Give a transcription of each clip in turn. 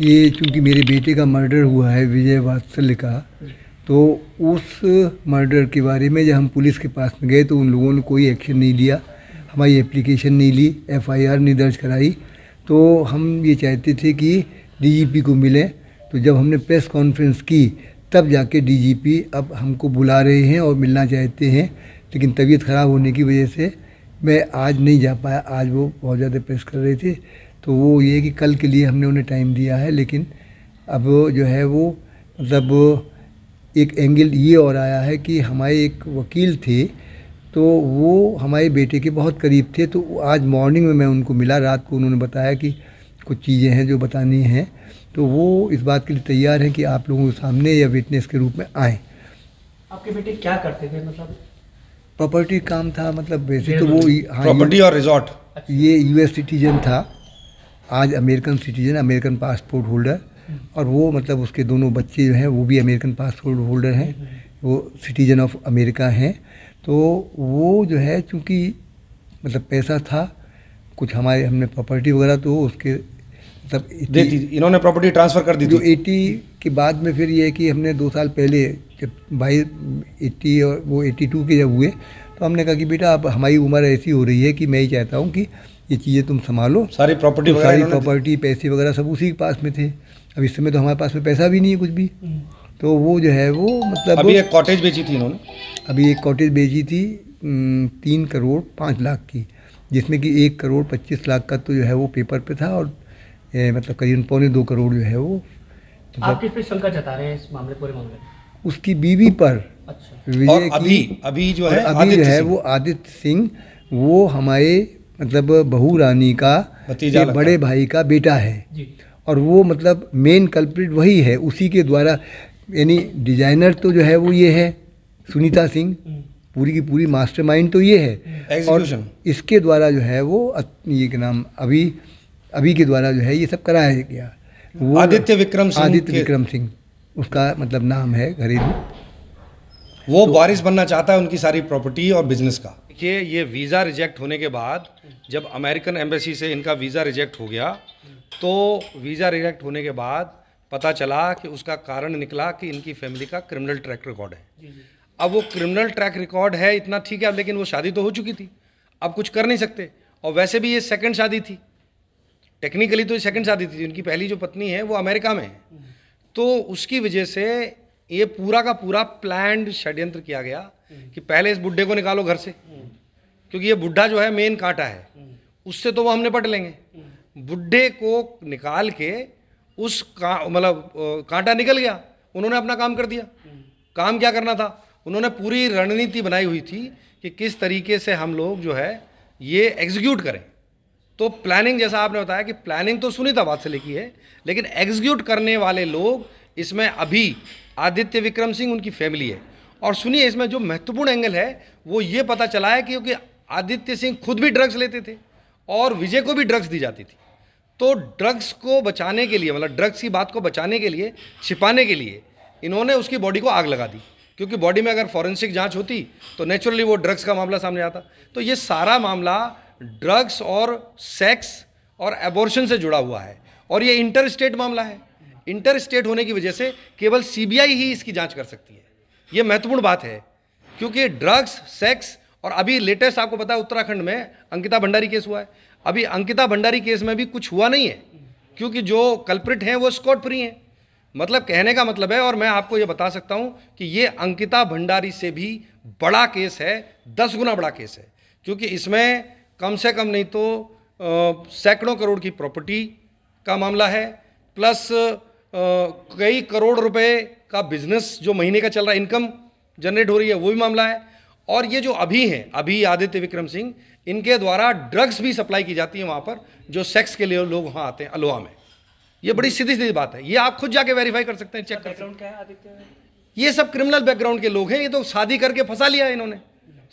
ये चूँकि मेरे बेटे का मर्डर हुआ है विजय वात्सल्य का, तो उस मर्डर के बारे में जब हम पुलिस के पास में गए तो उन लोगों ने कोई एक्शन नहीं लिया, हमारी एप्लीकेशन नहीं ली, एफआईआर नहीं दर्ज कराई। तो हम ये चाहते थे कि डीजीपी को मिलें। तो जब हमने प्रेस कॉन्फ्रेंस की तब जाके डीजीपी अब हमको बुला रहे हैं और मिलना चाहते हैं, लेकिन तबीयत ख़राब होने की वजह से मैं आज नहीं जा पाया। आज वो बहुत ज़्यादा प्रेस कर रहे थे, तो वो ये कि कल के लिए हमने उन्हें टाइम दिया है। लेकिन अब जो है वो मतलब एक एंगल ये और आया है कि हमारे एक वकील थे, तो वो हमारे बेटे के बहुत करीब थे। तो आज मॉर्निंग में मैं उनको मिला, रात को उन्होंने बताया कि कुछ चीज़ें हैं जो बतानी हैं, तो वो इस बात के लिए तैयार हैं कि आप लोगों के सामने या विटनेस के रूप में आएँ। आपके बेटे क्या करते थे? मतलब प्रॉपर्टी काम था, मतलब वैसे तो वो हाँ प्रॉपर्टी और रिजॉर्ट। ये यूएस सिटीजन था, आज American citizen, American passport holder. और वो मतलब उसके दोनों बच्चे जो हैं वो भी अमेरिकन पासपोर्ट होल्डर हैं, वो सिटीजन ऑफ अमेरिका हैं। तो वो जो है चूँकि मतलब पैसा था कुछ, हमारे हमने प्रॉपर्टी वगैरह तो उसके मतलब दे दी, इन्होंने प्रॉपर्टी ट्रांसफर कर दी जो थी। 80 के बाद में फिर ये है कि हमने 2 साल पहले जब भाई 80 और वो 82 के जब हुए, तो हमने कहा कि बेटा अब हमारी उम्र ऐसी हो रही है कि मैं ही चाहता हूँ कि ये चीज़ें तुम संभालो। सारी प्रॉपर्टी तो वगैरह सारी इन्होंने प्रॉपर्टी पैसे वगैरह सब उसी के पास में थे। अब इस समय तो हमारे पास में पैसा भी नहीं है कुछ भी। तो वो जो है वो मतलब अभी एक कॉटेज बेची थी इन्होंने। अभी एक कॉटेज बेची थी 3 करोड़ 5 लाख की, जिसमें कि 1 करोड़ 25 लाख का तो जो है वो पेपर पे था, और मतलब करीबन 2.25 करोड़ जो है वो आप किस पे शंका जता रहे हैं इस मामले, पूरे मामले में? उसकी बीवी पर अच्छा। विजय और की। अभी जो है अभी जो आदित्य है सिंह। वो आदित्य सिंह, वो हमारे मतलब बहू रानी का भतीजा के लगता बड़े है। भाई का बेटा है। जी। और वो मतलब मेन कल्प्रिट वही है, उसी के द्वारा, यानी डिजाइनर तो जो है वो ये है सुनीता सिंह, पूरी की पूरी मास्टरमाइंड तो ये है। और एग्जीक्यूशन इसके द्वारा जो है वो ये के नाम अभी के द्वारा जो है ये सब कराया गया। वो आदित्य विक्रम सिंह आदित्य के- विक्रम सिंह उसका मतलब नाम है घरेलू। वो वारिस बनना चाहता है उनकी सारी प्रॉपर्टी और बिजनेस का। देखिए, ये वीज़ा रिजेक्ट होने के बाद जब अमेरिकन एम्बेसी से इनका वीज़ा रिजेक्ट हो गया, तो वीज़ा रिजेक्ट होने के बाद पता चला कि उसका कारण निकला कि इनकी फैमिली का क्रिमिनल ट्रैक रिकॉर्ड है। अब वो क्रिमिनल ट्रैक रिकॉर्ड है इतना ठीक है, लेकिन वो शादी तो हो चुकी थी, अब कुछ कर नहीं सकते। और वैसे भी ये सेकंड शादी थी, टेक्निकली तो ये सेकंड शादी थी। उनकी पहली जो पत्नी है वो अमेरिका में है, तो उसकी वजह से ये पूरा का पूरा प्लान्ड षड्यंत्र किया गया कि पहले इस बुड्ढे को निकालो घर से, क्योंकि ये बुढ़ा जो है मेन कांटा है, उससे तो वो हम निपट लेंगे। बुड्ढे को निकाल के मतलब कांटा निकल गया, उन्होंने अपना काम कर दिया। काम क्या करना था, उन्होंने पूरी रणनीति बनाई हुई थी कि किस तरीके से हम लोग जो है ये एग्जीक्यूट करें। तो प्लानिंग, जैसा आपने बताया कि प्लानिंग तो सुनीता वात्सल्य की है, लेकिन एग्जीक्यूट करने वाले लोग इसमें अभी आदित्य विक्रम सिंह उनकी फैमिली है। और सुनिए, इसमें जो महत्वपूर्ण एंगल है वो ये पता चला है क्योंकि आदित्य सिंह खुद भी ड्रग्स लेते थे और विजय को भी ड्रग्स दी जाती थी। तो ड्रग्स को बचाने के लिए, मतलब ड्रग्स की बात को बचाने के लिए, छिपाने के लिए इन्होंने उसकी बॉडी को आग लगा दी, क्योंकि बॉडी में अगर फॉरेंसिक जांच होती तो नेचुरली वो ड्रग्स का मामला सामने आता। तो ये सारा मामला ड्रग्स और सेक्स और एबॉर्शन से जुड़ा हुआ है, और ये इंटर स्टेट मामला है। इंटर स्टेट होने की वजह से केवल सीबीआई ही इसकी जांच कर सकती है। ये महत्वपूर्ण बात है, क्योंकि ड्रग्स, सेक्स, और अभी लेटेस्ट आपको पता है उत्तराखंड में अंकिता भंडारी केस हुआ है। अभी अंकिता भंडारी केस में भी कुछ हुआ नहीं है, क्योंकि जो कल्प्रिट हैं वो स्कॉट फ्री हैं। मतलब कहने का मतलब है, और मैं आपको ये बता सकता हूं कि ये अंकिता भंडारी से भी बड़ा केस है, 10 गुना बड़ा केस है, क्योंकि इसमें कम से कम नहीं तो सैकड़ों करोड़ की प्रॉपर्टी का मामला है, प्लस कई करोड़ रुपए का बिजनेस जो महीने का चल रहा है, इनकम जनरेट हो रही है, वो भी मामला है। और ये जो अभी हैं, अभी आदित्य विक्रम सिंह, इनके द्वारा ड्रग्स भी सप्लाई की जाती है वहाँ पर, जो सेक्स के लिए लोग वहाँ आते हैं अलोहा में। ये बड़ी सीधी सीधी बात है, ये आप खुद जाके वेरीफाई कर सकते हैं, चेक कर सकते हैं। क्या है आदित्य में? ये सब क्रिमिनल बैकग्राउंड के लोग हैं। ये तो शादी करके फंसा लिया इन्होंने,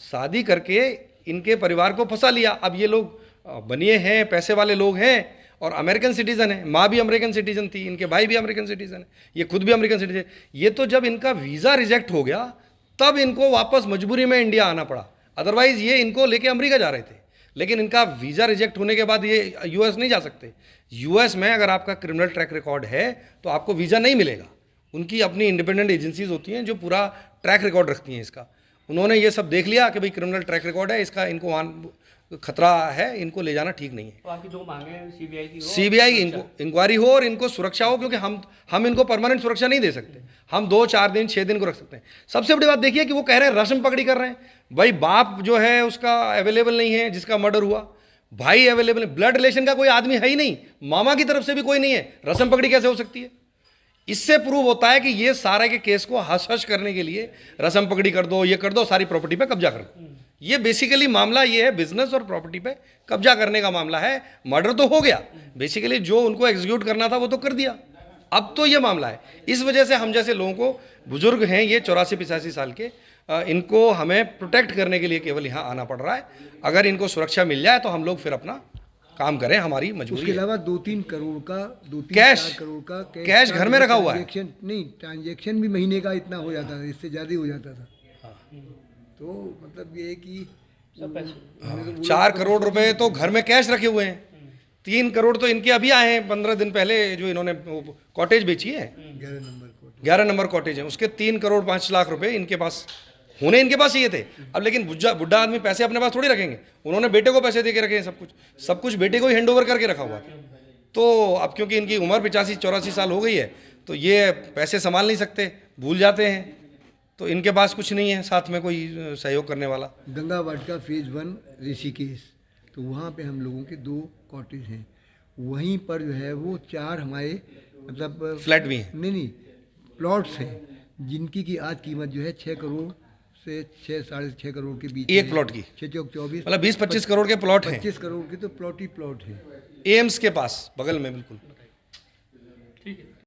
शादी करके इनके परिवार को फंसा लिया। अब ये लोग बनिए हैं, पैसे वाले लोग हैं, और अमेरिकन सिटीजन है। माँ भी अमेरिकन सिटीजन थी, इनके भाई भी अमेरिकन सिटीजन है, ये खुद भी अमेरिकन सिटीजन। ये तो जब इनका वीज़ा रिजेक्ट हो गया तब इनको वापस मजबूरी में इंडिया आना पड़ा, अदरवाइज ये इनको लेके अमेरिका जा रहे थे। लेकिन इनका वीज़ा रिजेक्ट होने के बाद ये यूएस नहीं जा सकते। यूएस में अगर आपका क्रिमिनल ट्रैक रिकॉर्ड है तो आपको वीज़ा नहीं मिलेगा। उनकी अपनी इंडिपेंडेंट एजेंसीज होती हैं जो पूरा ट्रैक रिकॉर्ड रखती हैं इसका। उन्होंने ये सब देख लिया कि भाई क्रिमिनल ट्रैक रिकॉर्ड है, इसका इनको वहाँ खतरा है, इनको ले जाना ठीक नहीं है। तो आपकी जो मांगे हैं सीबीआई की हो, सीबीआई इनको इंक्वायरी हो और इनको सुरक्षा हो, क्योंकि हम इनको परमानेंट सुरक्षा नहीं दे सकते। हम 2, 4 दिन, 6 दिन को रख सकते हैं। सबसे बड़ी बात देखिए कि वो कह रहे हैं रस्म पकड़ी कर रहे हैं। भाई बाप जो है उसका अवेलेबल नहीं है जिसका मर्डर हुआ, भाई अवेलेबल है, ब्लड रिलेशन का कोई आदमी है ही नहीं, मामा की तरफ से भी कोई नहीं है, रस्म पकड़ी कैसे हो सकती है? इससे प्रूव होता है कि ये सारे के केस को हश हश करने के लिए रस्म पकड़ी कर दो, ये कर दो, सारी प्रॉपर्टी पे कब्जा कर दो। ये बेसिकली मामला ये है, बिजनेस और प्रॉपर्टी पे कब्जा करने का मामला है। मर्डर तो हो गया, बेसिकली जो उनको एग्जीक्यूट करना था वो तो कर दिया। अब तो ये मामला है। इस वजह से हम जैसे लोगों को, बुजुर्ग हैं ये 84-85 साल के, इनको हमें प्रोटेक्ट करने के लिए केवल यहाँ आना पड़ रहा है। अगर इनको सुरक्षा मिल जाए तो हम लोग फिर अपना काम करें, हमारी मजबूरी उसके है। अलावा 2-3 करोड़ का, 2-3 कैश, 4 करोड़ का कैश घर में रखा हुआ है। ट्रांजेक्शन भी महीने का इतना हो जाता था, इससे ज़्यादा ही हो जाता था। तो मतलब ये है कि सब पैसे 4 करोड़ रुपए तो घर में कैश रखे हुए हैं। 3 करोड़ तो इनके अभी आए हैं 15 दिन पहले, जो इन्होंने कॉटेज बेची है, 11 नंबर कॉटेज है, उसके 3 करोड़ 5 लाख रुपए इनके पास होने इनके पास चाहिए थे। अब लेकिन बुढ़ा आदमी पैसे अपने पास थोड़ी रखेंगे, उन्होंने बेटे को पैसे दे के रखे हैं, सब कुछ बेटे को ही हैंड ओवर करके रखा हुआ था। तो अब क्योंकि इनकी उम्र 85-84 साल हो गई है तो ये पैसे संभाल नहीं सकते, भूल जाते हैं, तो इनके पास कुछ नहीं है साथ में कोई सहयोग करने वाला। गंगा वाटिका फेज 1 ऋषिकेश, तो वहाँ पे हम लोगों के 2 कॉटेज हैं। वहीं पर जो है वो 4 हमारे मतलब फ्लैट भी हैं। नहीं प्लॉट्स हैं, जिनकी की आज कीमत जो है 6 करोड़ से 6-6.5 करोड़ के बीच। एक प्लॉट की 6 चौक 24, मतलब 20-25 करोड़ के प्लॉट हैं 25 करोड़ की तो प्लॉट ही प्लॉट है। एम्स के पास बगल में बिल्कुल। ठीक है।